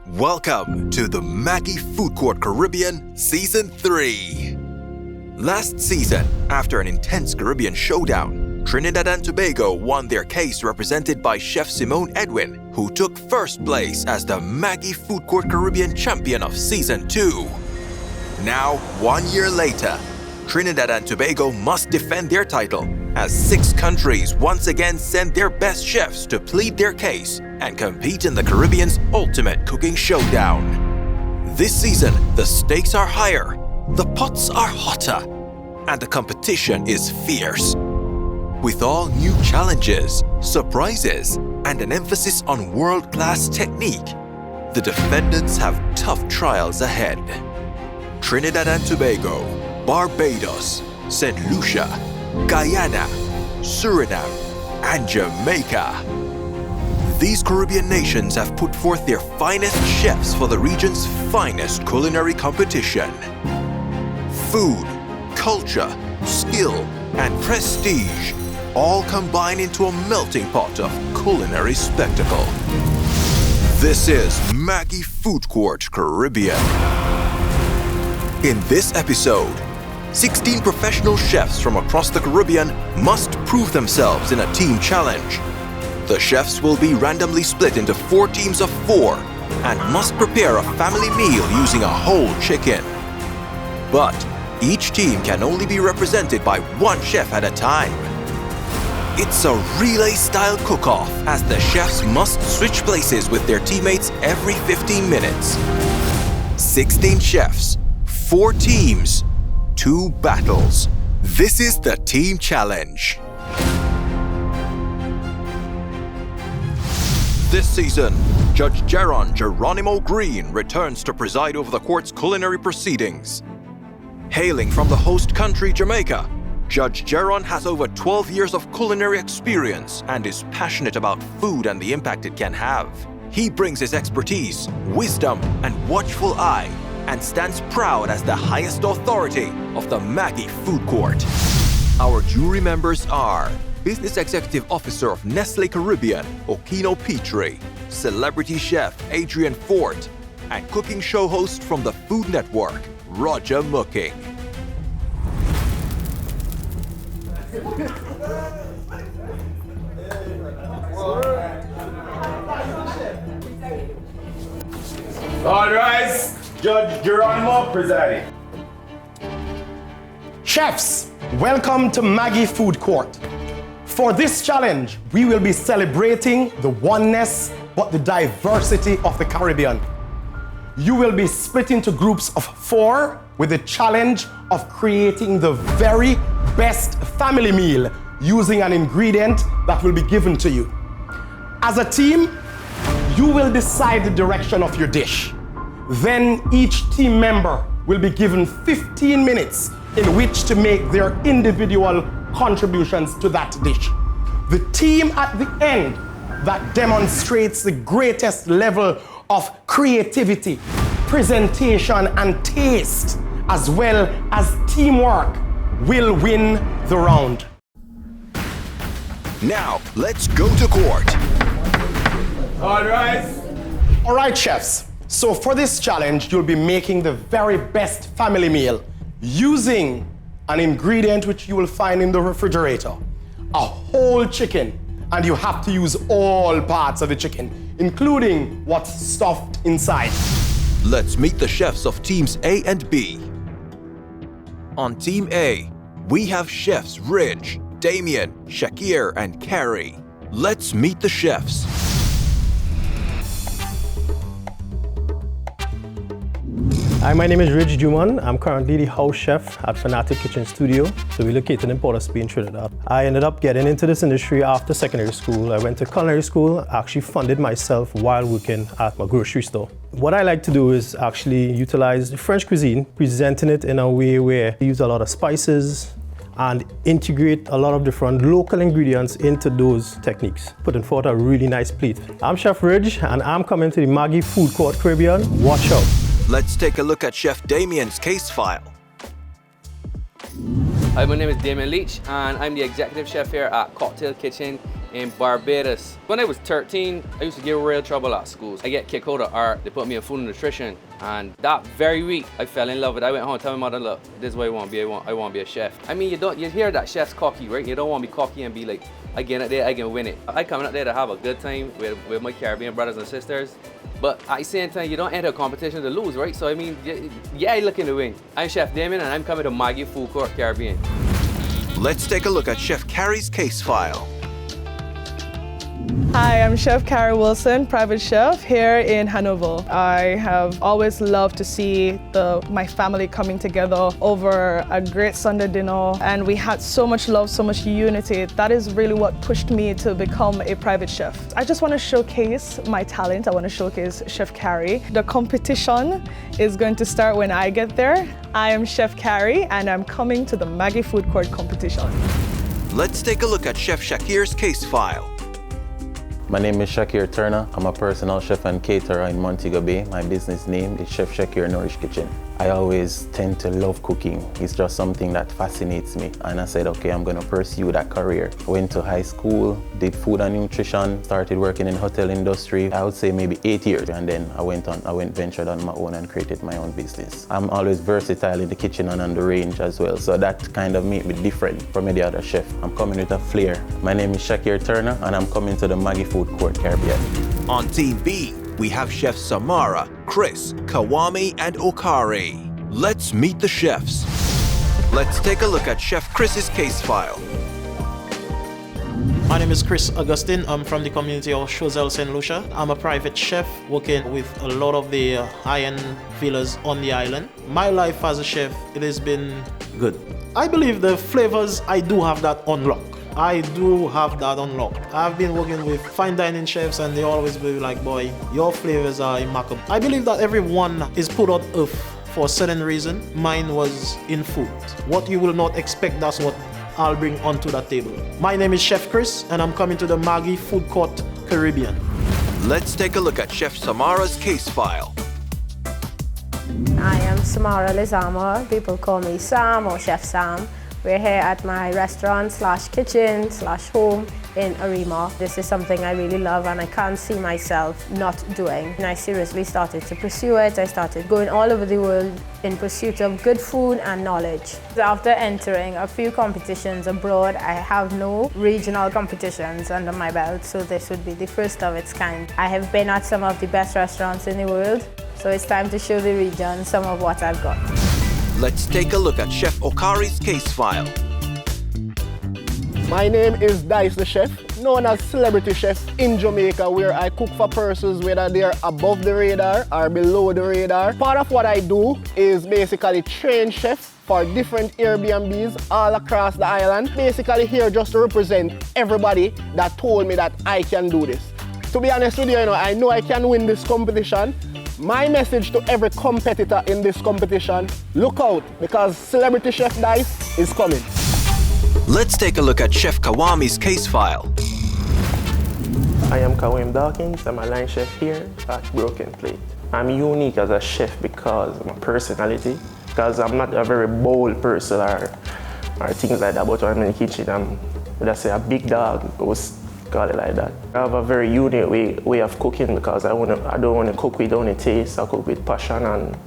Welcome to the Maggi Food Court Caribbean Season 3. Last season, after an intense Caribbean showdown, Trinidad and Tobago won their case represented by Chef Simone Edwin, who took first place as the Maggi Food Court Caribbean Champion of Season 2. Now, 1 year later, Trinidad and Tobago must defend their title as 6 countries once again send their best chefs to plead their case and compete in the Caribbean's ultimate cooking showdown. This season, the stakes are higher, the pots are hotter, and the competition is fierce. With all new challenges, surprises, and an emphasis on world-class technique, the defendants have tough trials ahead. Trinidad and Tobago, Barbados, St. Lucia, Guyana, Suriname, and Jamaica. These Caribbean nations have put forth their finest chefs for the region's finest culinary competition. Food, culture, skill, and prestige all combine into a melting pot of culinary spectacle. This is Maggi Food Court Caribbean. In this episode, 16 professional chefs from across the Caribbean must prove themselves in a team challenge. The chefs will be randomly split into 4 teams of 4 and must prepare a family meal using a whole chicken. But each team can only be represented by 1 chef at a time. It's a relay-style cook-off as the chefs must switch places with their teammates every 15 minutes. 16 chefs, 4 teams, 2 battles. This is the team challenge. This season, Judge Jaron Geronimo Green returns to preside over the court's culinary proceedings. Hailing from the host country, Jamaica, Judge Jaron has over 12 years of culinary experience and is passionate about food and the impact it can have. He brings his expertise, wisdom, and watchful eye and stands proud as the highest authority of the Maggi Food Court. Our jury members are Business Executive Officer of Nestle Caribbean, Okino Petrie, celebrity chef Adrian Fort, and cooking show host from the Food Network, Roger Mooking. All rise. Judge Geronimo presiding. Chefs, welcome to Maggi Food Court. For this challenge, we will be celebrating the oneness but the diversity of the Caribbean. You will be split into groups of 4 with the challenge of creating the very best family meal using an ingredient that will be given to you. As a team, you will decide the direction of your dish. Then each team member will be given 15 minutes in which to make their individual contributions to that dish. The team at the end that demonstrates the greatest level of creativity, presentation, and taste, as well as teamwork, will win the round. Now, let's go to court. All rise. All right, chefs. So for this challenge, you'll be making the very best family meal using an ingredient which you will find in the refrigerator, a whole chicken, and you have to use all parts of the chicken, including what's stuffed inside. Let's meet the chefs of teams A and B. On Team A, we have chefs Ridge, Damien, Shakir, and Carrie. Let's meet the chefs. Hi, my name is Ridge Juman. I'm currently the house chef at Fanatic Kitchen Studio. So we're located in Port of Spain, Trinidad. I ended up getting into this industry after secondary school. I went to culinary school, actually funded myself while working at my grocery store. What I like to do is actually utilize the French cuisine, presenting it in a way where we use a lot of spices and integrate a lot of different local ingredients into those techniques, putting forth a really nice plate. I'm Chef Ridge, and I'm coming to the Maggi Food Court Caribbean. Watch out. Let's take a look at Chef Damien's case file. Hi, my name is Damien Leach, and I'm the executive chef here at Cocktail Kitchen in Barbados. When I was 13, I used to get real trouble at schools. I get kicked out of art. They put me in food and nutrition. And that very week, I fell in love with it. I went home, told my mother, look, this is what I want to be. I want to be a chef. I mean, you hear that chef's cocky, right? You don't want to be cocky and be like, I get it there, I can win it. I come out there to have a good time with my Caribbean brothers and sisters. But at the same time, you don't enter a competition to lose, right? So I mean, yeah, you're looking to win. I'm Chef Damien and I'm coming to Maggi Food Court Caribbean. Let's take a look at Chef Carrie's case file. Hi, I'm Chef Carrie Wilson, private chef here in Hanover. I have always loved to see my family coming together over a great Sunday dinner, and we had so much love, so much unity. That is really what pushed me to become a private chef. I just want to showcase my talent. I want to showcase Chef Carrie. The competition is going to start when I get there. I am Chef Carrie, and I'm coming to the Maggi Food Court competition. Let's take a look at Chef Shakir's case file. My name is Shakir Turner. I'm a personal chef and caterer in Montego Bay. My business name is Chef Shakir Nourish Kitchen. I always tend to love cooking. It's just something that fascinates me. And I said, okay, I'm gonna pursue that career. Went to high school, did food and nutrition, started working in hotel industry. I would say maybe 8 years. And then I ventured on my own and created my own business. I'm always versatile in the kitchen and on the range as well. So that kind of made me different from any other chef. I'm coming with a flair. My name is Shakir Turner and I'm coming to the Maggi Food Court Caribbean. On Team B, we have Chefs Samara, Chris, Kawami, and Okari. Let's meet the chefs. Let's take a look at Chef Chris's case file. My name is Chris Augustine. I'm from the community of Choiseul St. Lucia. I'm a private chef working with a lot of the high-end villas on the island. My life as a chef, it has been good. I believe the flavors, I do have that unlocked. I do have that unlocked. I've been working with fine dining chefs and they always be like, boy, your flavors are immaculate. I believe that everyone is put on earth for a certain reason. Mine was in food. What you will not expect, that's what I'll bring onto that table. My name is Chef Chris and I'm coming to the Maggi Food Court Caribbean. Let's take a look at Chef Samara's case file. I am Samara Lizama. People call me Sam or Chef Sam. We're here at my restaurant/kitchen/home in Arima. This is something I really love and I can't see myself not doing. And I seriously started to pursue it. I started going all over the world in pursuit of good food and knowledge. After entering a few competitions abroad, I have no regional competitions under my belt, so this would be the first of its kind. I have been at some of the best restaurants in the world, so it's time to show the region some of what I've got. Let's take a look at Chef Okari's case file. My name is Dice the Chef, known as Celebrity Chef in Jamaica, where I cook for persons whether they're above the radar or below the radar. Part of what I do is basically train chefs for different Airbnbs all across the island. Basically here just to represent everybody that told me that I can do this. To be honest with you, I know I can win this competition. My message to every competitor in this competition, look out, because Celebrity Chef Dice is coming. Let's take a look at Chef Kawami's case file. I am Kawim Dawkins. I'm a line chef here at Broken Plate. I'm unique as a chef because of my personality, because I'm not a very bold person or things like that, but when I'm in the kitchen, I'm, let's say, a big dog, call it like that. I have a very unique way of cooking because I don't want to cook with only taste. I cook with passion and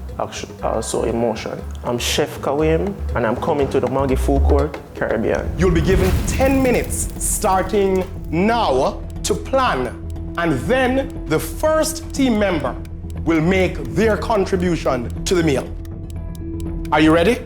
also emotion. I'm Chef Kawim and I'm coming to the Maggi Food Court Caribbean. You'll be given 10 minutes starting now to plan, and then the first team member will make their contribution to the meal. Are you ready?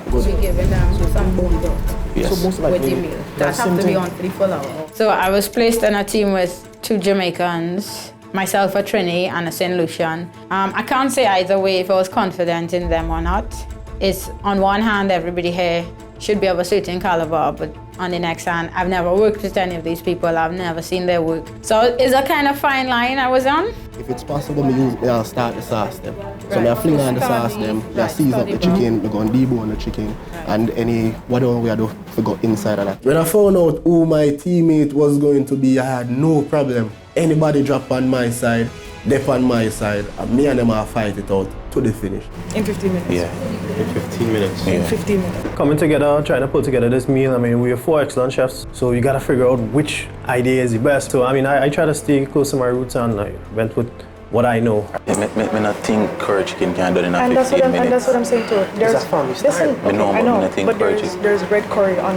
We're giving them some bone broth. Yes. So most with the meal. That have to be on for the full hour. So I was placed in a team with 2 Jamaicans, myself a Trini and a St. Lucian. I can't say either way if I was confident in them or not. It's on one hand, everybody here should be of a certain caliber, but on the next hand, I've never worked with any of these people. I've never seen their work. So it's a kind of fine line I was on. If it's possible, I'll start the sauce them. So I fling on the sauce them, I season up the chicken, I go on debone the chicken, and any whatever we do, we go inside of that. When I found out who my teammate was going to be, I had no problem. Anybody drop on my side, Dep on my side, and me and them are fight it out to the finish. In 15 minutes. Yeah, in 15 minutes. In 15 minutes. Coming together, trying to put together this meal. I mean, we are 4 excellent chefs, so you gotta figure out which idea is the best. So I mean, I try to stay close to my roots and I went with what I know. Yeah, me not think curry chicken can do in a 15 minutes. And that's what I'm saying too. There's listen, okay, I know, but there's red curry on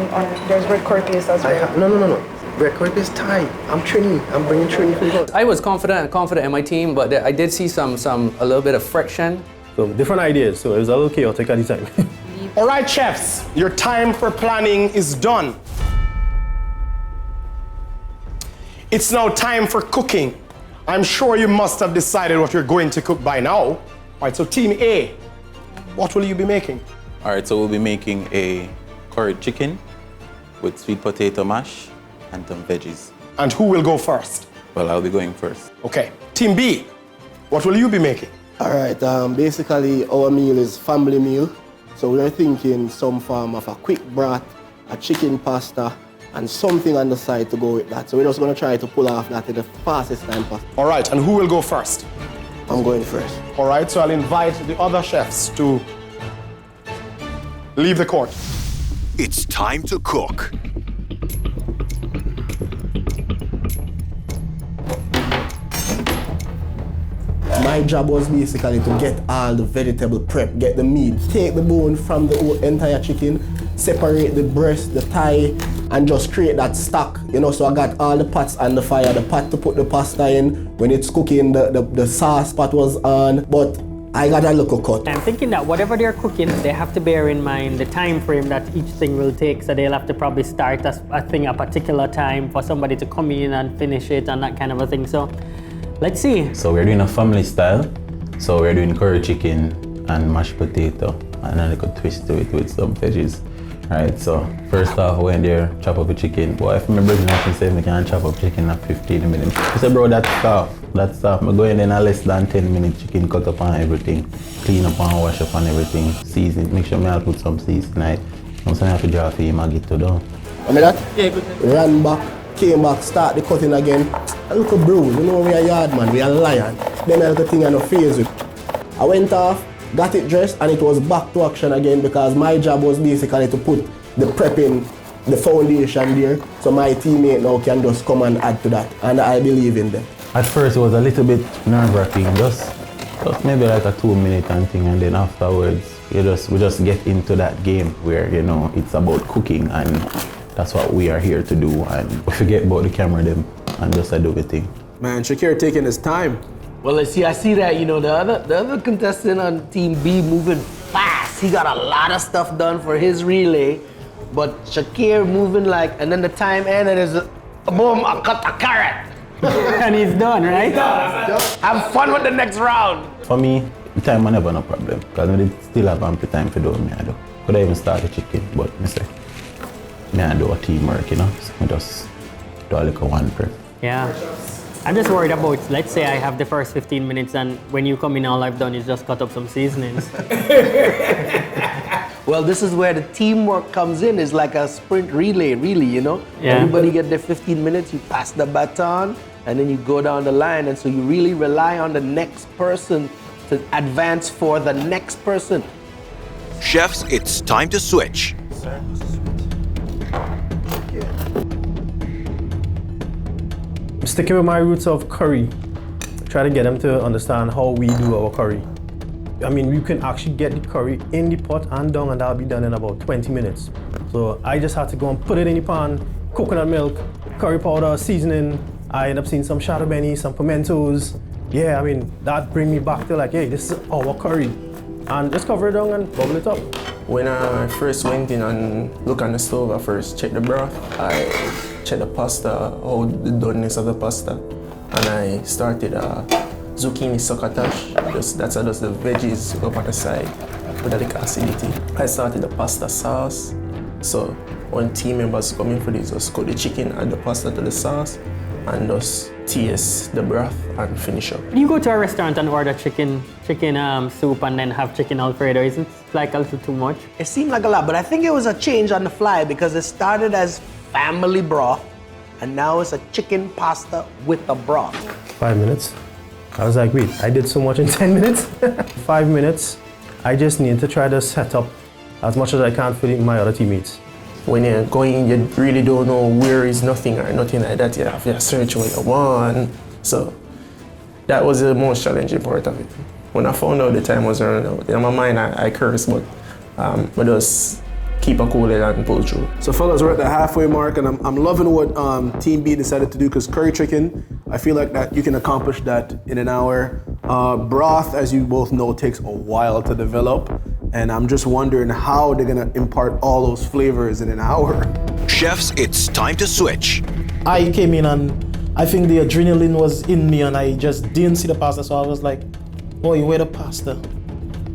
there's red curry paste as well. No. Red curry paste Thai. I'm Trini. I'm bringing Trini for you. I was confident in my team, but I did see a little bit of friction. So different ideas, so it was a little chaotic at the time. All right, chefs, your time for planning is done. It's now time for cooking. I'm sure you must have decided what you're going to cook by now. All right, so Team A, what will you be making? All right, so we'll be making a curried chicken with sweet potato mash and some veggies. And who will go first? Well, I'll be going first. Okay. Team B, what will you be making? All right, basically our meal is family meal. So we're thinking some form of a quick broth, a chicken pasta, and something on the side to go with that. So we're just gonna try to pull off that in the fastest time possible. All right, and who will go first? I'm going first. All right, so I'll invite the other chefs to leave the court. It's time to cook. My job was basically to get all the vegetable prep, get the meat, take the bone from the whole entire chicken, separate the breast, the thigh, and just create that stock. You know, so I got all the pots on the fire, the pot to put the pasta in. When it's cooking, the sauce pot was on, but I got a little cut. I'm thinking that whatever they're cooking, they have to bear in mind the time frame that each thing will take. So they'll have to probably start a thing a particular time for somebody to come in and finish it and that kind of a thing. So let's see. So we're doing a family style. So we're doing curry chicken and mashed potato and then I could twist to it with some veggies. Right, so first off, when there, chop up a chicken. Boy, if my brother actually said I can chop up chicken in 15 minutes. I said, bro, that's tough. I go in there in less than 10 minutes, chicken cut up and everything, clean up and wash up and everything, season it, make sure I'll put some seasoning. Right? I'm saying I have to draw for Maggi to do. I mean that? Yeah, good. Ran back, came back, start the cutting again. A little bruise, you know we are yard man, we are lion. Then I little thing on the face with. I went off, got it dressed, and it was back to action again because my job was basically to put the prepping, the foundation there, so my teammate now can just come and add to that, and I believe in them. At first it was a little bit nerve-wracking, just maybe like a 2-minute thing, and then afterwards we just get into that game where, you know, it's about cooking and that's what we are here to do, and we forget about the camera them and just do the thing. Man, Shakir taking his time. Well, I see that, you know, the other contestant on Team B moving fast. He got a lot of stuff done for his relay, but Shakir moving like, and then the time ended is, boom, I cut a carrot. And he's done, right? Have fun with the next round. For me, the time was never no problem, because I still have ample time to do what I do. Could I even start the chicken, but I say, I do a teamwork, you know, so I just do a little one prep. Yeah. I'm just worried about, let's say I have the first 15 minutes and when you come in, all I've done is just cut up some seasonings. Well, this is where the teamwork comes in. It's like a sprint relay, really, you know? Yeah. Everybody get their 15 minutes, you pass the baton, and then you go down the line, and so you really rely on the next person to advance for the next person. Chefs, it's time to switch. Sticking with my roots of curry, try to get them to understand how we do our curry. I mean, you can actually get the curry in the pot and down, and that'll be done in about 20 minutes. So I just had to go and put it in the pan, coconut milk, curry powder, seasoning. I end up seeing some shadow benny, some pimentos. Yeah, I mean, that bring me back to like, hey, this is our curry. And just cover it down and bubble it up. When I first went in and looked on the stove, I first checked the broth. I checked the pasta, how the doneness of the pasta. And I started zucchini succotash. That's just the veggies up on the side with a little acidity. I started the pasta sauce. So when team members come in for this, just cut the chicken, add the pasta to the sauce, and just taste the broth and finish up. When you go to a restaurant and order chicken soup and then have chicken Alfredo, isn't it like a little too much? It seemed like a lot, but I think it was a change on the fly because it started as family broth, and now it's a chicken pasta with a broth. 5 minutes. I was like, wait, I did so much in 10 minutes? 5 minutes, I just need to try to set up as much as I can for my other teammates. When you're going, you really don't know where is nothing or nothing like that. You have to search what you want. So that was the most challenging part of it. When I found out the time was running out, in my mind I cursed, but just keep a cool head and pull through. So fellas, we're at the halfway mark, and I'm loving what Team B decided to do, because curry chicken, I feel like that you can accomplish that in an hour. Broth, as you both know, takes a while to develop, and I'm just wondering how they're gonna impart all those flavors in an hour. Chefs, it's time to switch. I came in and I think the adrenaline was in me, and I just didn't see the pasta, so I was like, boy, where the pasta?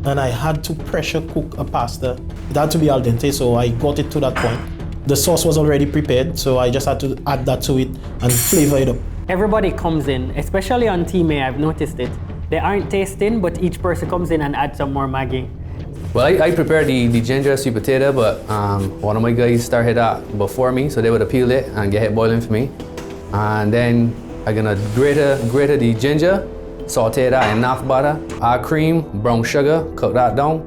And I had to pressure cook a pasta. It had to be al dente, so I got it to that point. The sauce was already prepared, so I just had to add that to it and flavor it up. Everybody comes in, especially on Team A, I've noticed it. They aren't tasting, but each person comes in and adds some more Maggi. Well, I prepared the ginger sweet potato, but one of my guys started that before me, so they would have peeled it and get it boiling for me. And then I'm gonna grate the ginger, saute that in enough butter, add cream, brown sugar, cook that down,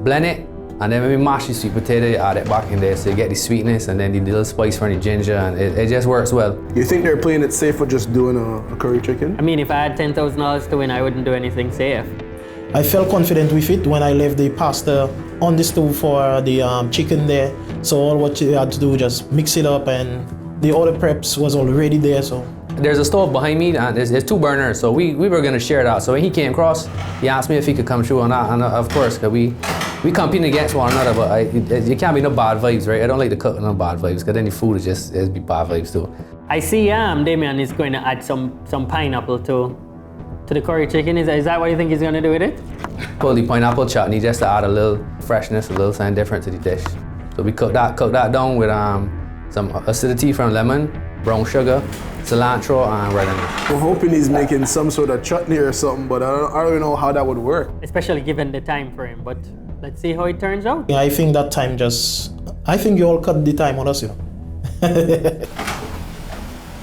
blend it, and then when we mash the sweet potato, add it back in there so you get the sweetness and then the little spice from the ginger, and it just works well. You think they're playing it safe for just doing a curry chicken? I mean, if I had $10,000 to win, I wouldn't do anything safe. I felt confident with it when I left the pasta on the stove for the chicken there. So all what you had to do was just mix it up, and the other preps was already there. So there's a stove behind me, and there's 2 burners, so we were gonna share that. So when he came across, he asked me if he could come through on that, and of course, cause we compete against one another, but you can't be no bad vibes, right? I don't like to cook no bad vibes, cause then the food is just be bad vibes too. I see Damien is going to add some pineapple to the curry chicken. Is that what you think he's going to do with it? Pull the pineapple chutney just to add a little freshness, a little something different to the dish. So we cook that down with some acidity from lemon, brown sugar, cilantro, and red onion. We're hoping he's making some sort of chutney or something, but I don't even know how that would work. Especially given the time frame, but let's see how it turns out. yeah, I think that time I think you all cut the time on us, you know.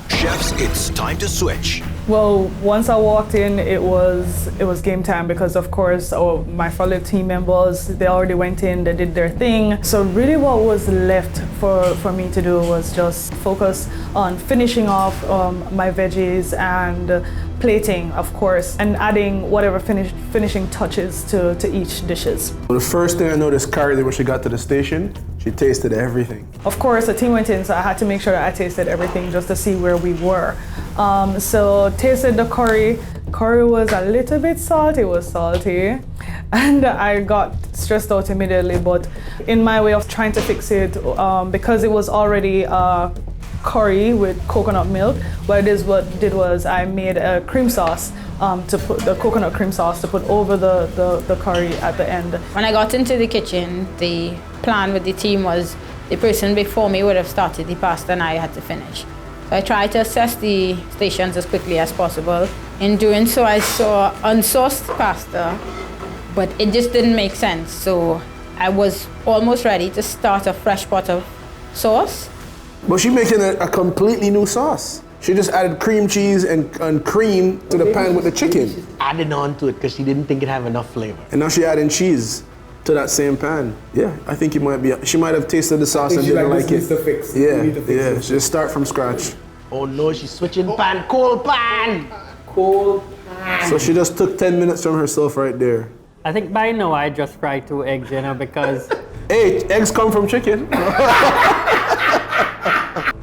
Chefs, it's time to switch. Well, once I walked in, it was game time, because of course my fellow team members, they already went in, they did their thing. So really what was left for me to do was just focus on finishing off my veggies and plating, of course, and adding whatever finishing touches to each dishes. Well, the first thing I noticed Carrie did when she got to the station, she tasted everything. Of course, the team went in, so I had to make sure that I tasted everything just to see where we were. So tasted the curry. Curry was a little bit salty, and I got stressed out immediately, but in my way of trying to fix it, because it was already curry with coconut milk, what I did was I made a cream sauce to put the coconut cream sauce to put over the curry at the end. When I got into the kitchen, the plan with the team was the person before me would have started the pasta and I had to finish. So I tried to assess the stations as quickly as possible. In doing so, I saw unsauced pasta, but it just didn't make sense. So I was almost ready to start a fresh pot of sauce. But she's making a completely new sauce. She just added cream cheese and cream to the pan with the chicken. She added on to it because she didn't think it had enough flavor. And now she adding cheese to that same pan. Yeah, I think she might have tasted the sauce and didn't like it. Fix. Yeah. Just start from scratch. Oh no, she's switching pan, cold pan! Cold pan. So she just took 10 minutes from herself right there. I think by now I just fried 2 eggs, because... Hey, eggs come from chicken.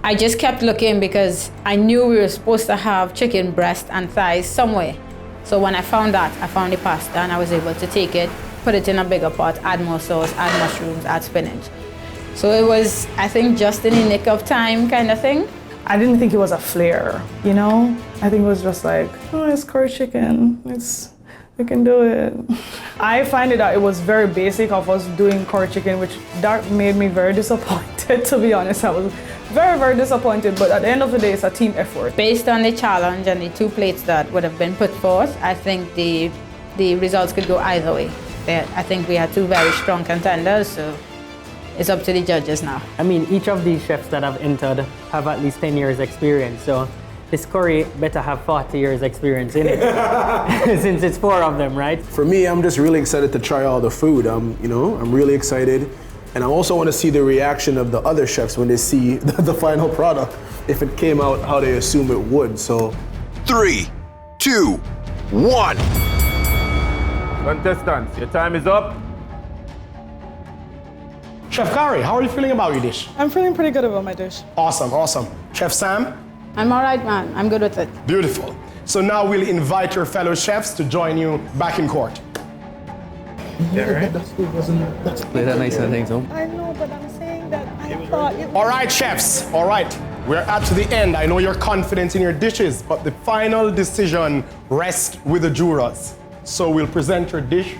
I just kept looking because I knew we were supposed to have chicken breast and thighs somewhere. So when I found that, I found the pasta and I was able to take it, put it in a bigger pot, add more sauce, add mushrooms, add spinach. So it was, I think, just in the nick of time kind of thing. I didn't think it was a flair, I think it was just like, oh, it's curry chicken. We can do it. I find that it was very basic of us doing curry chicken, which that made me very disappointed, to be honest. I was very, very disappointed, but at the end of the day, it's a team effort. Based on the challenge and the 2 plates that would have been put forth, I think the results could go either way. I think we had 2 very strong contenders, so it's up to the judges now. I mean, each of these chefs that have entered have at least 10 years experience, so this curry better have 40 years experience in it, since it's 4 of them, right? For me, I'm just really excited to try all the food. I'm really excited. And I also want to see the reaction of the other chefs when they see the final product, if it came out how they assume it would. So 3, 2, 1. Contestants, your time is up. Chef Kari, how are you feeling about your dish? I'm feeling pretty good about my dish. Awesome, awesome. Chef Sam? I'm all right, man. I'm good with it. Beautiful. So now we'll invite your fellow chefs to join you back in court. Yeah, right? Play that nice and things, I know, but I'm saying that I thought it. All right, chefs. All right. We're at the end. I know you're confident in your dishes, but the final decision rests with the jurors. So we'll present your dish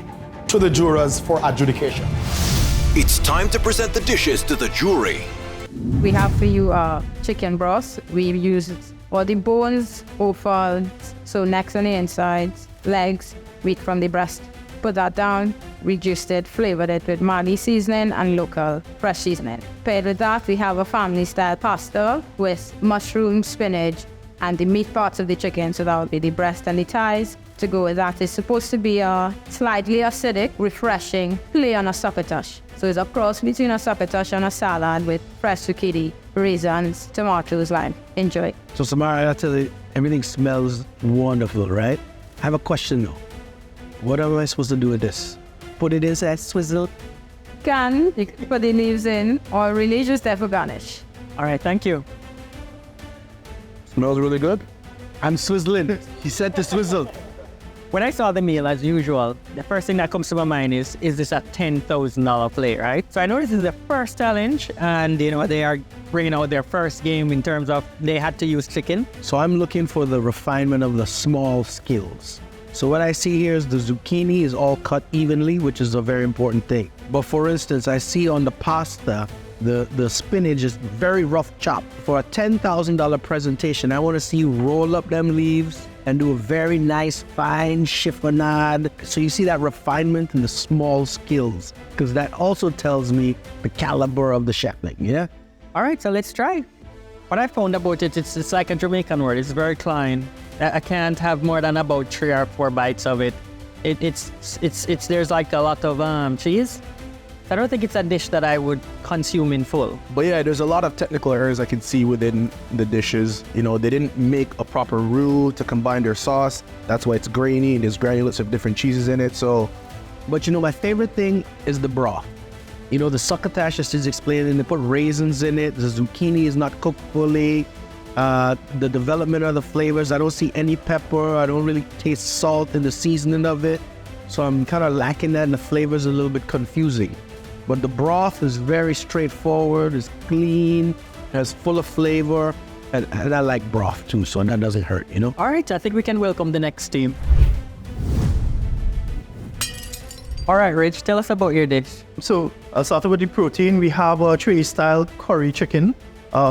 to the jurors for adjudication. It's time to present the dishes to the jury. We have for you chicken broth. We use all the bones, offals, so necks on the insides, legs, meat from the breast. Put that down, reduced it, flavored it with Maggi seasoning and local fresh seasoning. Paired with that, we have a family-style pasta with mushroom, spinach, and the meat parts of the chicken, so that would be the breast and the thighs. To go with that, it's supposed to be slightly acidic, refreshing, play on a succotash. So it's a cross between a succotash and a salad with fresh zucchini, raisins, tomatoes, lime. Enjoy. So Samara, I tell you, everything smells wonderful, right? I have a question though. What am I supposed to do with this? Put it inside swizzle? You can put the leaves in, or really just there for garnish. All right, thank you. Smells really good. I'm swizzling. He said to swizzle. When I saw the meal, as usual, the first thing that comes to my mind is this a $10,000 plate, right? So I know this is the first challenge, and they are bringing out their first game in terms of they had to use chicken. So I'm looking for the refinement of the small skills. So what I see here is the zucchini is all cut evenly, which is a very important thing. But for instance, I see on the pasta, the spinach is very rough chopped. For a $10,000 presentation, I want to see you roll up them leaves and do a very nice fine chiffonade. So you see that refinement in the small skills, because that also tells me the caliber of the chef, yeah? All right, so let's try. What I found about it, it's like a Jamaican word. It's very clean. I can't have more than about 3 or 4 bites of it. There's like a lot of cheese. I don't think it's a dish that I would consume in full. But yeah, there's a lot of technical errors I can see within the dishes. They didn't make a proper roux to combine their sauce. That's why it's grainy and there's granulates of different cheeses in it. So, but my favorite thing is the broth. The succotash, just is explaining, they put raisins in it. The zucchini is not cooked fully. The development of the flavors, I don't see any pepper. I don't really taste salt in the seasoning of it. So I'm kind of lacking that, and the flavors are a little bit confusing. But the broth is very straightforward, it's clean, it's full of flavor, and I like broth too, so that doesn't hurt, All right, I think we can welcome the next team. All right, Rich, tell us about your dish. So I'll start with the protein. We have a Tray-style curry chicken,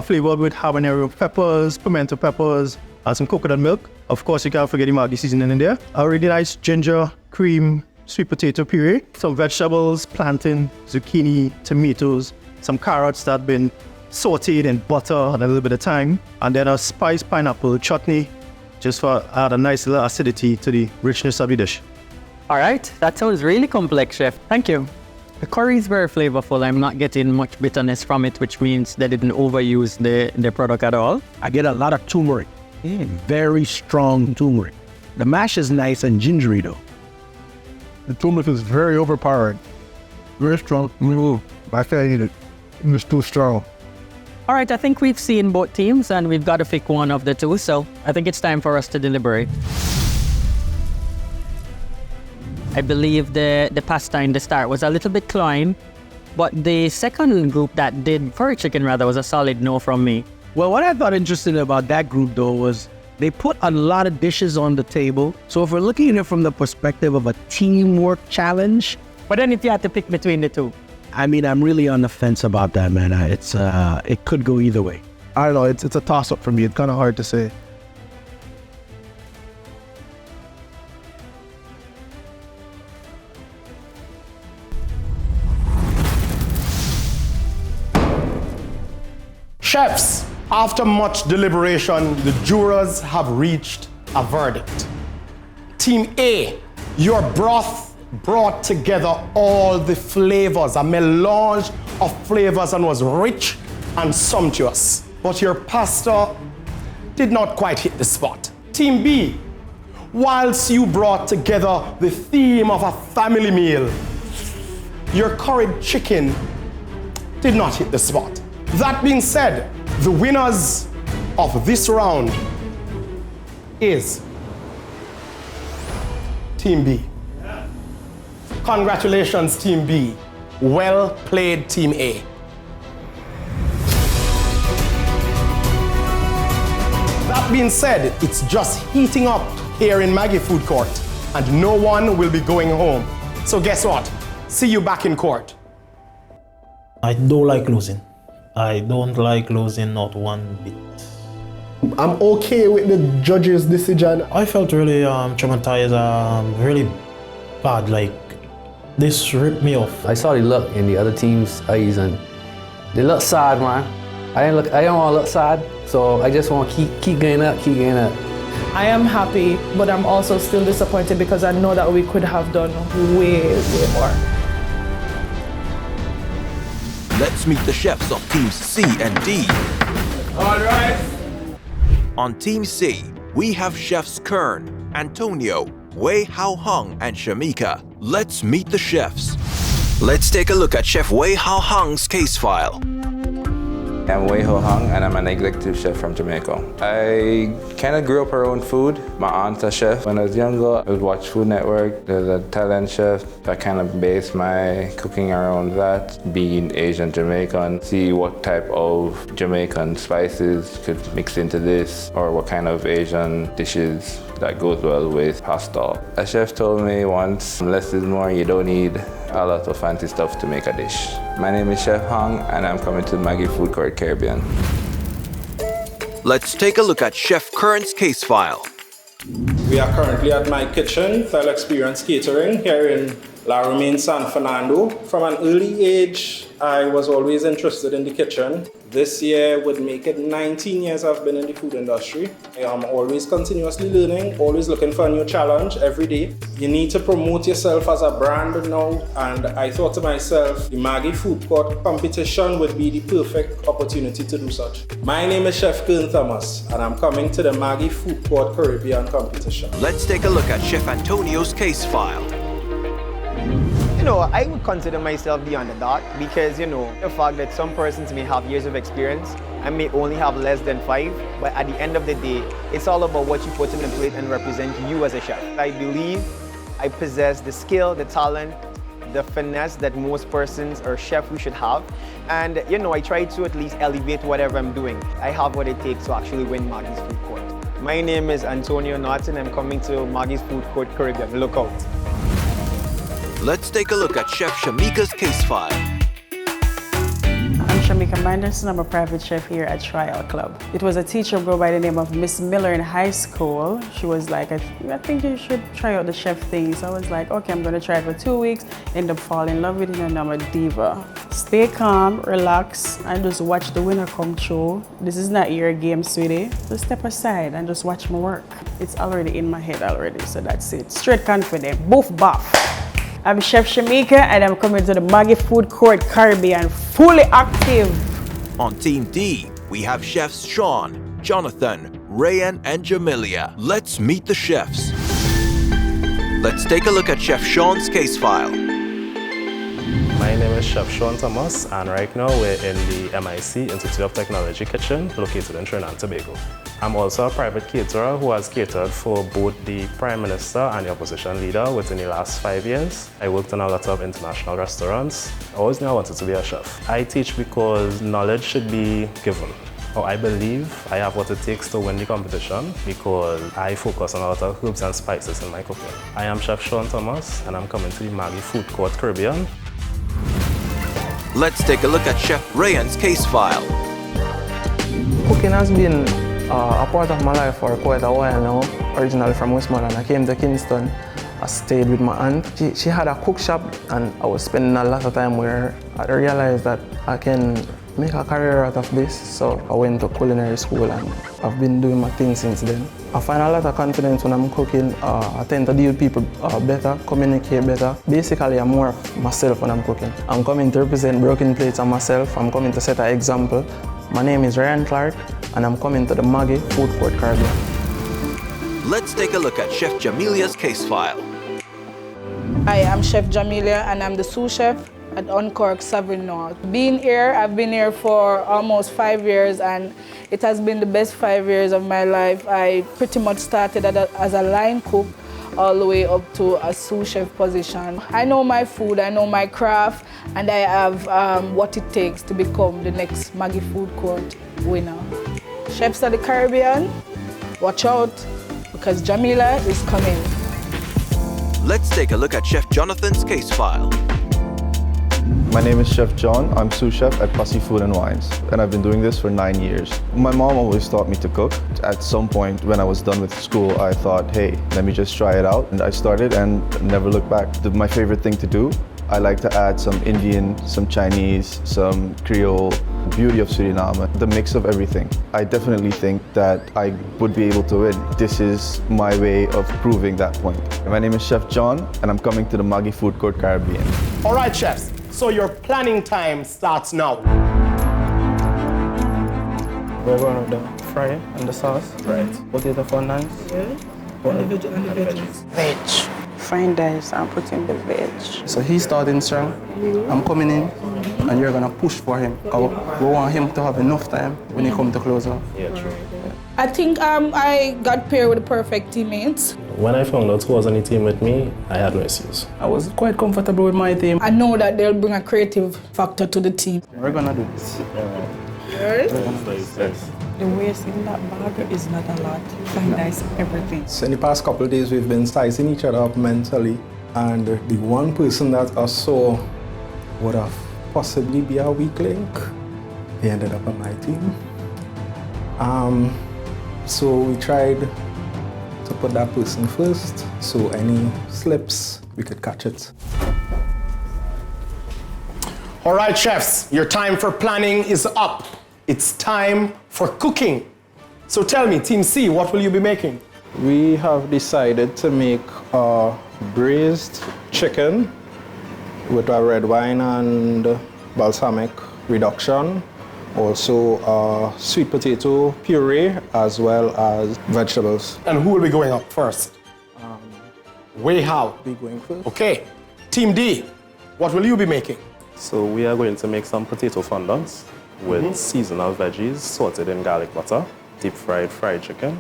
flavored with habanero peppers, pimento peppers, some coconut milk. Of course, you can't forget the Maggi seasoning in there. A really nice ginger, cream, sweet potato puree, some vegetables, plantain, zucchini, tomatoes, some carrots that have been sauteed in butter and a little bit of thyme, and then a spiced pineapple chutney, just for add a nice little acidity to the richness of the dish. All right, that sounds really complex, Chef. Thank you. The curry is very flavorful. I'm not getting much bitterness from it, which means they didn't overuse the product at all. I get a lot of turmeric, very strong turmeric. The mash is nice and gingery though. The turmeric is very overpowering. Very strong. I feel I need it. It's too strong. All right, I think we've seen both teams and we've got to pick one of the two, so I think it's time for us to deliberate. I believe the pasta in the start was a little bit cloying, but the second group that did curry chicken rather was a solid no from me. Well, what I thought interesting about that group though was they put a lot of dishes on the table. So if we're looking at it from the perspective of a teamwork challenge. But then if you had to pick between the two? I'm really on the fence about that, man. It could go either way. I don't know, it's a toss-up for me. It's kind of hard to say. Chefs, After much deliberation, the jurors have reached a verdict. Team A, your broth brought together all the flavors, a melange of flavors, and was rich and sumptuous. But your pasta did not quite hit the spot. Team B, whilst you brought together the theme of a family meal, your curried chicken did not hit the spot. That being said, the winners of this round is Team B. Congratulations, Team B. Well played, Team A. That being said, it's just heating up here in Maggi Food Court, and no one will be going home. So guess what? See you back in court. I don't like losing. I don't like losing, not one bit. I'm okay with the judge's decision. I felt really traumatized, really bad. Like, this ripped me off. I saw the look in the other team's eyes, and they look sad, man. I don't want to look sad, so I just want to keep going up, keep going up. I am happy, but I'm also still disappointed because I know that we could have done way more. Let's meet the chefs of Teams C and D. All right. On Team C, we have chefs Kern, Antonio, Wei Hao Hung, and Shamika. Let's meet the chefs. Let's take a look at Chef Wei Hao Hung's case file. I'm Wei Ho Hung, and I'm an executive chef from Jamaica. I kind of grew up around food. My aunt's a chef. When I was younger, I would watch Food Network. There's a talent chef. I kind of based my cooking around that, being Asian Jamaican, see what type of Jamaican spices could mix into this, or what kind of Asian dishes that goes well with pasta. A chef told me once, less is more, you don't need a lot of fancy stuff to make a dish. My name is Chef Hung, and I'm coming to Maggi Food Court Caribbean. Let's take a look at Chef Kern's case file. We are currently at my kitchen, File Experience Catering, here in La Romaine, San Fernando. From an early age, I was always interested in the kitchen. This year would make it 19 years I've been in the food industry. I'm always continuously learning, always looking for a new challenge every day. You need to promote yourself as a brand now, and I thought to myself, the Maggi Food Court competition would be the perfect opportunity to do such. My name is Chef Kern Thomas, and I'm coming to the Maggi Food Court Caribbean competition. Let's take a look at Chef Antonio's case file. You know, I would consider myself the underdog because, you know, the fact that some persons may have years of experience and may only have less than 5, but at the end of the day, it's all about what you put in the plate and represent you as a chef. I believe I possess the skill, the talent, the finesse that most persons or chefs we should have. And, you know, I try to at least elevate whatever I'm doing. I have what it takes to actually win Maggi's Food Court. My name is Antonio Norton. I'm coming to Maggi's Food Court Caribbean. Look out. Let's take a look at Chef Shamika's case file. I'm Shamika Manderson. I'm a private chef here at Trial Club. It was a teacher girl by the name of Miss Miller in high school. She was like, I think you should try out the chef thing. So I was like, okay, I'm gonna try it for 2 weeks. End up falling in love with it, and I'm a diva. Stay calm, relax, and just watch the winner come through. This is not your game, sweetie. Just step aside and just watch my work. It's already in my head already, so that's it. Straight confident, boof buff. I'm Chef Shamika, and I'm coming to the Maggi Food Court Caribbean, fully active. On Team D, we have chefs Sean, Jonathan, Rayan, and Jamilia. Let's meet the chefs. Let's take a look at Chef Sean's case file. My name is Chef Sean Thomas, and right now we're in the MIC Institute of Technology kitchen located in Trinidad and Tobago. I'm also a private caterer who has catered for both the Prime Minister and the Opposition Leader within the last 5 years. I worked in a lot of international restaurants. I always knew I wanted to be a chef. I teach because knowledge should be given. I believe I have what it takes to win the competition because I focus on a lot of herbs and spices in my cooking. I am Chef Sean Thomas, and I'm coming to the Maggi Food Court Caribbean. Let's take a look at Chef Rayan's case file. Cooking has been a part of my life for quite a while now. Originally from Westmoreland, I came to Kingston. I stayed with my aunt. She had a cook shop, and I was spending a lot of time where I realized that I can make a career out of this, so I went to culinary school and I've been doing my thing since then. I find a lot of confidence when I'm cooking. I tend to deal with people better, communicate better. Basically, I'm more of myself when I'm cooking. I'm coming to represent Broken Plates and myself. I'm coming to set an example. My name is Ryan Clark, and I'm coming to the Maggi Food Court Caribbean. Let's take a look at Chef Jamilia's case file. Hi, I'm Chef Jamilia, and I'm the sous chef at Uncork Sovereign North. I've been here for almost 5 years, and it has been the best 5 years of my life. I pretty much started as a line cook all the way up to a sous chef position. I know my food, I know my craft, and I have what it takes to become the next Maggi Food Court winner. Chefs of the Caribbean, watch out, because Jamila is coming. Let's take a look at Chef Jonathan's case file. My name is Chef John. I'm sous chef at Pussy Food and Wines, and I've been doing this for 9 years. My mom always taught me to cook. At some point when I was done with school, I thought, hey, let me just try it out. And I started and never looked back. My favorite thing to do, I like to add some Indian, some Chinese, some Creole, beauty of Suriname, the mix of everything. I definitely think that I would be able to win. This is my way of proving that point. My name is Chef John, and I'm coming to the Maggi Food Court Caribbean. All right, chefs. So your planning time starts now. We're going with the fry and the sauce. Right. Potato fondants. Yeah. And the veggies. Veg. Fine dice and put in the veg. So he's starting strong. I'm coming in, and you're gonna push for him. We want him to have enough time when he comes to close up. Yeah, true. I think I got paired with the perfect teammates. When I found out who was on the team with me, I had no issues. I was quite comfortable with my team. I know that they'll bring a creative factor to the team. We're gonna do this. The waste in that bag is not a lot. Fine dice, everything. So in the past couple of days, we've been sizing each other up mentally, and the one person that I saw would have possibly be a weak link, they ended up on my team. So we tried to put that person first, so any slips, we could catch it. All right, chefs, your time for planning is up. It's time for cooking. So tell me, Team C, what will you be making? We have decided to make a braised chicken with a red wine and balsamic reduction. Also sweet potato puree as well as vegetables. And who will be going up first? Wei Hao. Be going first. Okay. Team D, what will you be making? So we are going to make some potato fondants with seasonal veggies sauteed in garlic butter, deep fried chicken,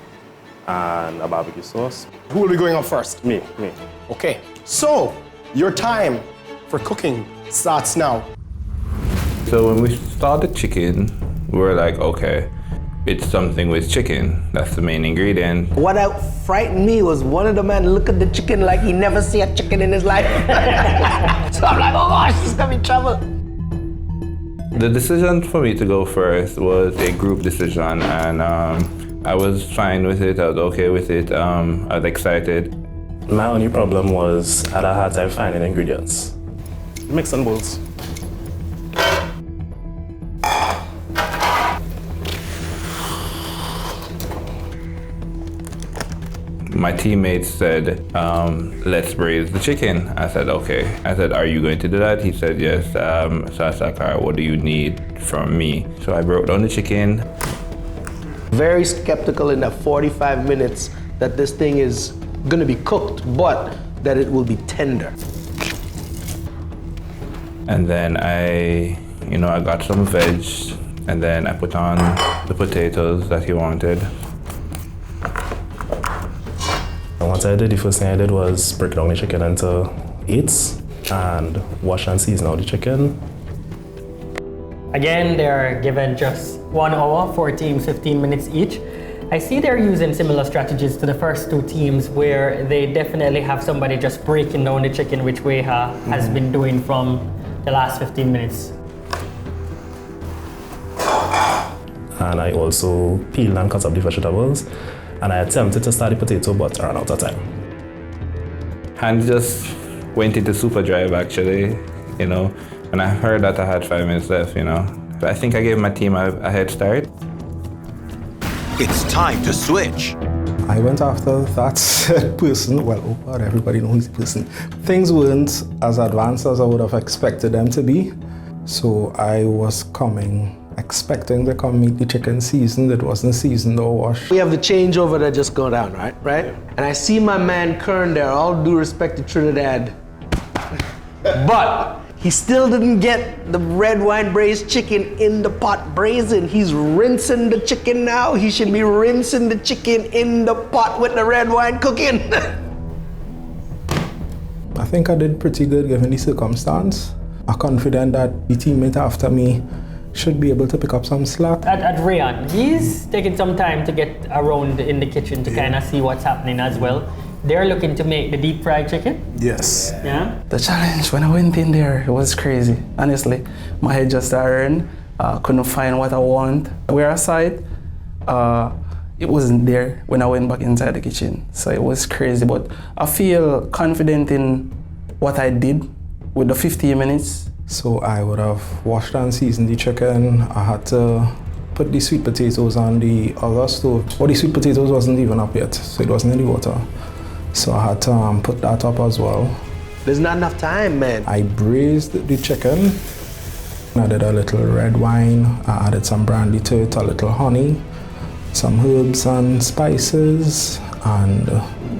and a barbecue sauce. Who will be going up first? Me. Okay. So your time for cooking starts now. So when we started chicken, we were like, okay, it's something with chicken. That's the main ingredient. What frightened me was one of the men look at the chicken like he never see a chicken in his life. So I'm like, oh gosh, this is gonna be trouble. The decision for me to go first was a group decision, and I was fine with it. I was okay with it. I was excited. My only problem was I had a hard time finding ingredients. Mix and bowls. My teammates said, let's braise the chicken. I said, okay. I said, are you going to do that? He said, yes. So I was like, all right, what do you need from me? So I broke down the chicken. Very skeptical in that 45 minutes that this thing is gonna be cooked, but that it will be tender. And then I got some veg, and then I put on the potatoes that he wanted. And what I did, the first thing I did was break down the chicken into eighths and wash and season out the chicken. Again, they're given just 1 hour, 4 teams, 15 minutes each. I see they're using similar strategies to the first 2 teams where they definitely have somebody just breaking down the chicken, which Weha has been doing from the last 15 minutes. And I also peeled and cut up the vegetables. And I attempted to start the potato, but ran out of time. Hand just went into super drive actually, and I heard that I had 5 minutes left, But I think I gave my team a head start. It's time to switch. I went after that said person. Well, oh God, everybody knows the person. Things weren't as advanced as I would have expected them to be. So I was expecting to come meet the chicken seasoned. It wasn't seasoned or washed. We have the changeover that just go down, right? And I see my man Kern there, all due respect to Trinidad. But he still didn't get the red wine braised chicken in the pot braising. He's rinsing the chicken now. He should be rinsing the chicken in the pot with the red wine cooking. I think I did pretty good given the circumstance. I'm confident that the teammate after me should be able to pick up some slack. At Rayan, he's taking some time to get around in the kitchen to kind of see what's happening as well. They're looking to make the deep fried chicken. Yes. Yeah. The challenge when I went in there, it was crazy. Honestly, my head just started. Couldn't find what I want. Where I saw it, it wasn't there when I went back inside the kitchen. So it was crazy, but I feel confident in what I did with the 15 minutes. So I would have washed and seasoned the chicken. I had to put the sweet potatoes on the other stove. But the sweet potatoes wasn't even up yet, so it wasn't in the water. So I had to put that up as well. There's not enough time, man. I braised the chicken. I did a little red wine. I added some brandy to it, a little honey, some herbs and spices, and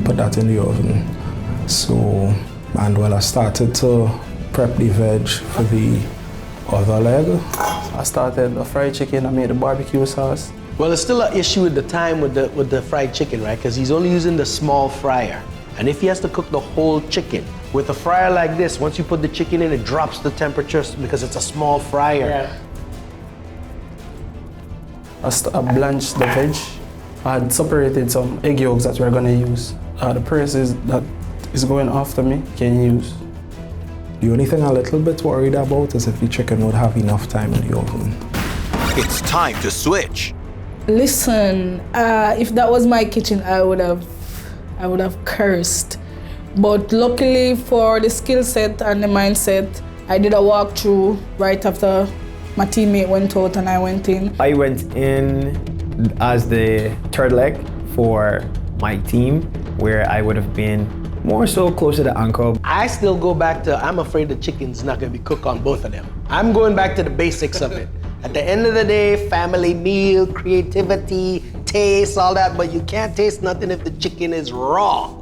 put that in the oven. So, and while I started to prep the veg for the other leg. I started the fried chicken, I made the barbecue sauce. Well, there's still an issue with the time with the fried chicken, right? Because he's only using the small fryer. And if he has to cook the whole chicken, with a fryer like this, once you put the chicken in, it drops the temperature because it's a small fryer. Yeah. I blanched the veg. I had separated some egg yolks that we're gonna use. The person that is going after me can use. The only thing I'm a little bit worried about is if the chicken would have enough time in the oven. It's time to switch. Listen, if that was my kitchen, I would have cursed. But luckily for the skill set and the mindset, I did a walkthrough right after my teammate went out and I went in. I went in as the third leg for my team, where I would have been more so close to the anchor. I still go back to, I'm afraid the chicken's not gonna be cooked on both of them. I'm going back to the basics of it. At the end of the day, family meal, creativity, taste, all that, but you can't taste nothing if the chicken is raw.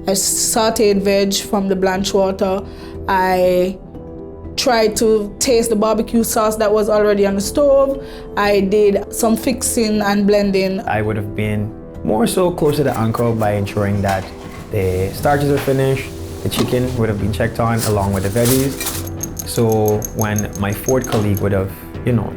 I sauteed veg from the blanched water. I tried to taste the barbecue sauce that was already on the stove. I did some fixing and blending. I would have been more so close to the anchor by ensuring that the starches are finished, the chicken would have been checked on along with the veggies. So when my fourth colleague would have,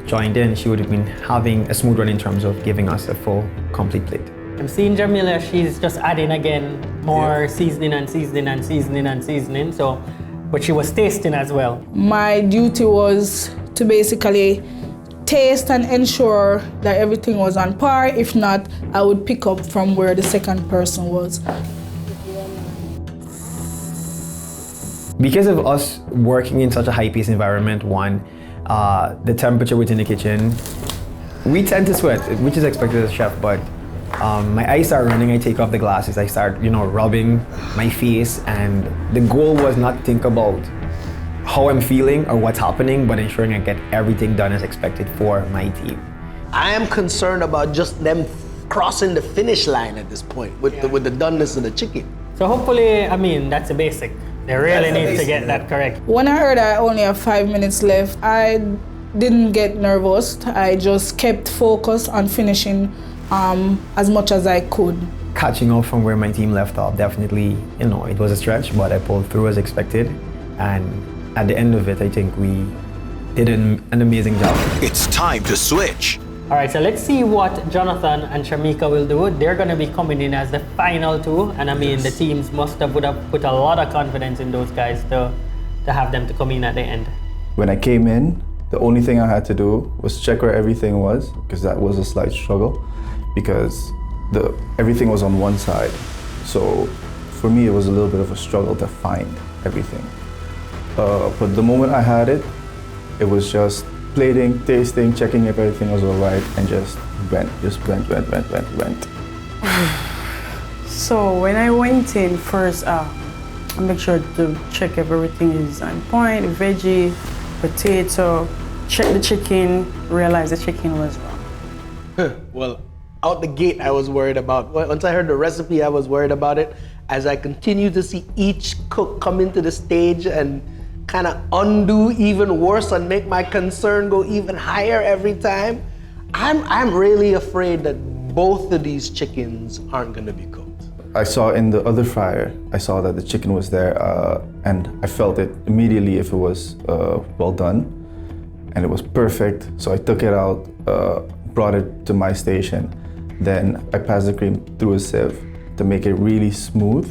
joined in, she would have been having a smooth run in terms of giving us a full, complete plate. I'm seeing Jamila, she's just adding again more seasoning and seasoning and seasoning and seasoning. So, but she was tasting as well. My duty was to basically taste and ensure that everything was on par. If not, I would pick up from where the second person was. Because of us working in such a high-paced environment, the temperature within the kitchen, we tend to sweat, which is expected as a chef, but my eyes start running, I take off the glasses, I start, rubbing my face, and the goal was not to think about how I'm feeling or what's happening, but ensuring I get everything done as expected for my team. I am concerned about just them crossing the finish line at this point with the doneness of the chicken. So hopefully, that's a basic. They really need to get that correct. When I heard I only have 5 minutes left, I didn't get nervous. I just kept focused on finishing as much as I could. Catching up from where my team left off, definitely, it was a stretch, but I pulled through as expected. And at the end of it, I think we did an amazing job. It's time to switch. All right, so let's see what Jonathan and Shamika will do. They're gonna be coming in as the final two, and the teams would have put a lot of confidence in those guys to have them to come in at the end. When I came in, the only thing I had to do was check where everything was, because that was a slight struggle, because everything was on one side. So for me, it was a little bit of a struggle to find everything. But the moment I had it, it was just plating, tasting, checking if everything was all right, and just went. So when I went in first, I make sure to check if everything is on point, veggie, potato, check the chicken, realize the chicken was wrong. Well, out the gate, I was worried about. Once I heard the recipe, I was worried about it. As I continue to see each cook come into the stage and kind of undo even worse and make my concern go even higher every time, I'm really afraid that both of these chickens aren't gonna be cooked. I saw in the other fryer, I saw that the chicken was there, and I felt it immediately if it was well done, and it was perfect. So I took it out, brought it to my station, then I passed the cream through a sieve to make it really smooth.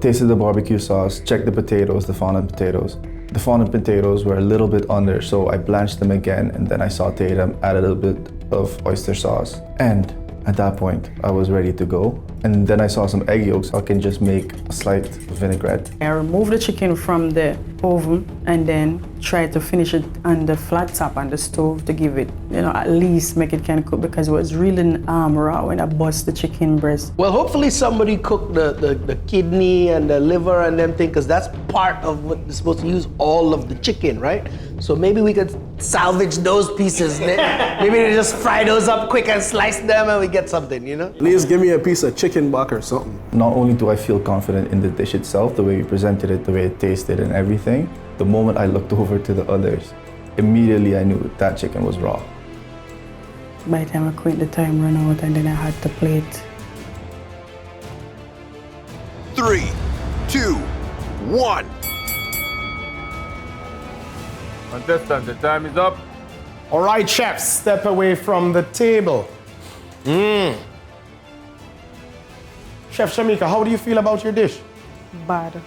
Tasted the barbecue sauce, checked the potatoes, the fondant potatoes. The fondant potatoes were a little bit under, so I blanched them again, and then I sauteed them, added a little bit of oyster sauce, and at that point, I was ready to go. And then I saw some egg yolks. I can just make a slight vinaigrette. I removed the chicken from the oven and then tried to finish it on the flat top on the stove to give it, at least make it can cook, because it was really raw when I bust the chicken breast. Well, hopefully somebody cooked the kidney and the liver and them things, because that's part of what they're supposed to use all of the chicken, right? So maybe we could salvage those pieces. Maybe they just fry those up quick and slice them and we get something, Please give me a piece of chicken back or something. Not only do I feel confident in the dish itself, the way we presented it, the way it tasted and everything, the moment I looked over to the others, immediately I knew that chicken was raw. By the time I quit, the time ran out and then I had to plate. 3, 2, 1. Contestant, the time is up. All right, chefs, step away from the table. Chef Shamika, how do you feel about your dish? Bad.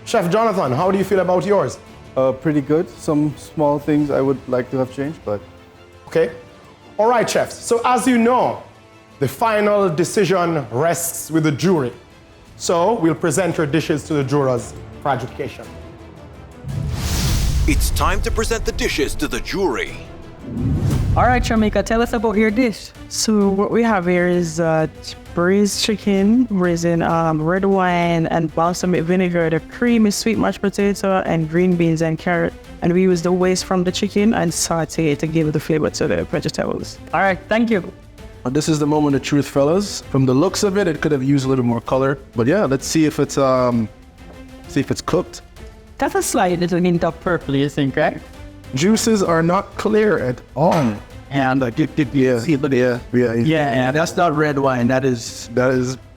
Chef Jonathan, how do you feel about yours? Pretty good. Some small things I would like to have changed, but... Okay. All right, chefs. So as you know, the final decision rests with the jury. So we'll present your dishes to the jurors for adjudication. It's time to present the dishes to the jury. All right, Shamika, tell us about your dish. So what we have here is braised chicken, braising red wine and balsamic vinegar, the creamy sweet mashed potato and green beans and carrot. And we use the waste from the chicken and saute it to give the flavor to the vegetables. All right, thank you. This is the moment of truth, fellas. From the looks of it, it could have used a little more color. But yeah, let's see if it's cooked. That's a slight little hint of purple, you think, right? Juices are not clear at all. And yeah, that's not red wine. That is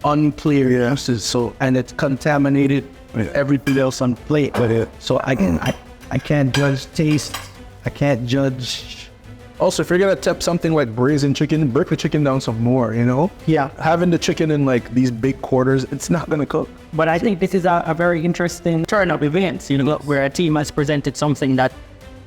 unclear juices. So, and it's contaminated with everything else on the plate. So I can't judge taste. I can't judge. Also, if you're gonna tap something like braising chicken, break the chicken down some more, Yeah. Having the chicken in like these big quarters, it's not gonna cook. But I think this is a very interesting turn of events, where a team has presented something that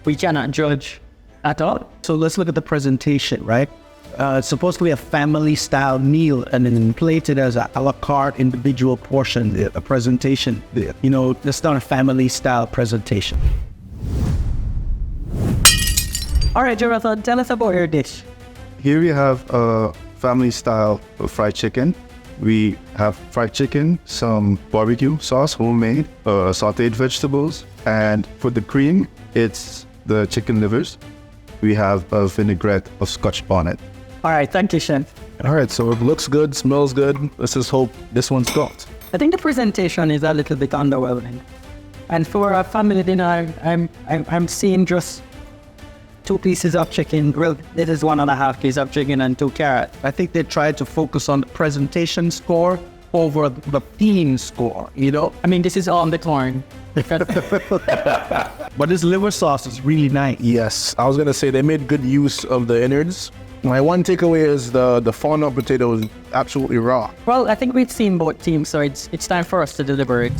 we cannot judge at all. So let's look at the presentation, right? It's supposed to be a family-style meal and then plated as a la carte individual portion, a presentation. That's not a family-style presentation. All right, Jonathan, tell us about your dish. Here we have a family-style fried chicken. We have fried chicken, some barbecue sauce, homemade, sauteed vegetables, and for the cream, it's the chicken livers. We have a vinaigrette of Scotch bonnet. All right, thank you, Chef. All right, so it looks good, smells good. Let's just hope this one's cooked. I think the presentation is a little bit underwhelming. And for a family dinner, I'm seeing just 2 pieces of chicken. Well, this is 1.5 pieces of chicken and 2 carrots. I think they tried to focus on the presentation score over the theme score, I mean, this is on the corn. But this liver sauce is really nice. Yes, I was gonna say they made good use of the innards. My one takeaway is the fondant potato is absolutely raw. Well, I think we've seen both teams, so it's time for us to deliberate.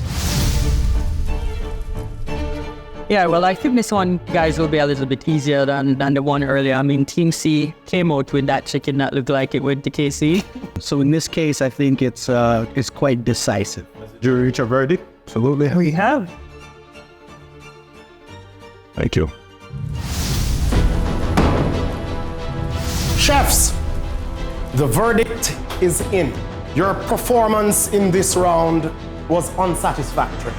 Yeah, well, I think this one, guys, will be a little bit easier than the one earlier. I mean, Team C came out with that chicken that looked like it went to KC. So in this case, I think it's quite decisive. Jury reach a verdict? Absolutely. We have. Thank you. Chefs, the verdict is in. Your performance in this round was unsatisfactory.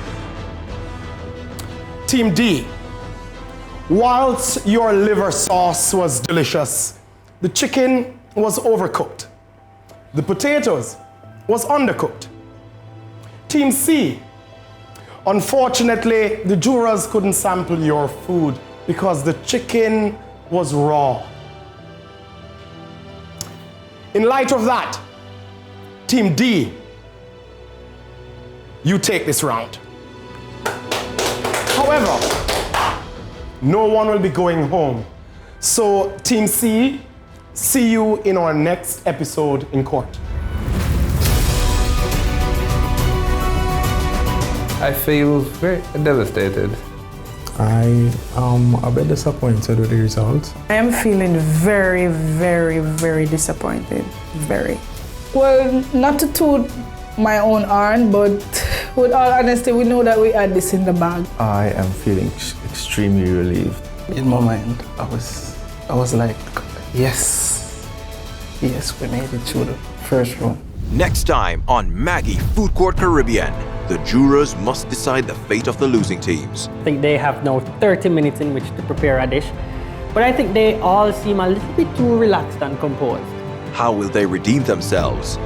Team D, whilst your liver sauce was delicious, the chicken was overcooked. The potatoes was undercooked. Team C, unfortunately, the jurors couldn't sample your food because the chicken was raw. In light of that, Team D, you take this round. However, no one will be going home. So Team C, see you in our next episode in court. I feel very devastated. I am a bit disappointed with the result. I am feeling very, very, very disappointed. Very. Well, not to toot my own horn, but with all honesty, we know that we had this in the bag. I am feeling extremely relieved. In my mind, I was like, yes, we made it through the first round. Next time on Maggi Food Court Caribbean, the jurors must decide the fate of the losing teams. I think they have now 30 minutes in which to prepare a dish, but I think they all seem a little bit too relaxed and composed. How will they redeem themselves?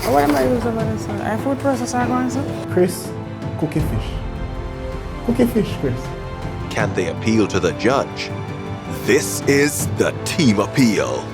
What am I using about this? I food processor going, sir? Chris, cookie fish. Cookie fish, Chris. Can they appeal to the judge? This is the Team Appeal.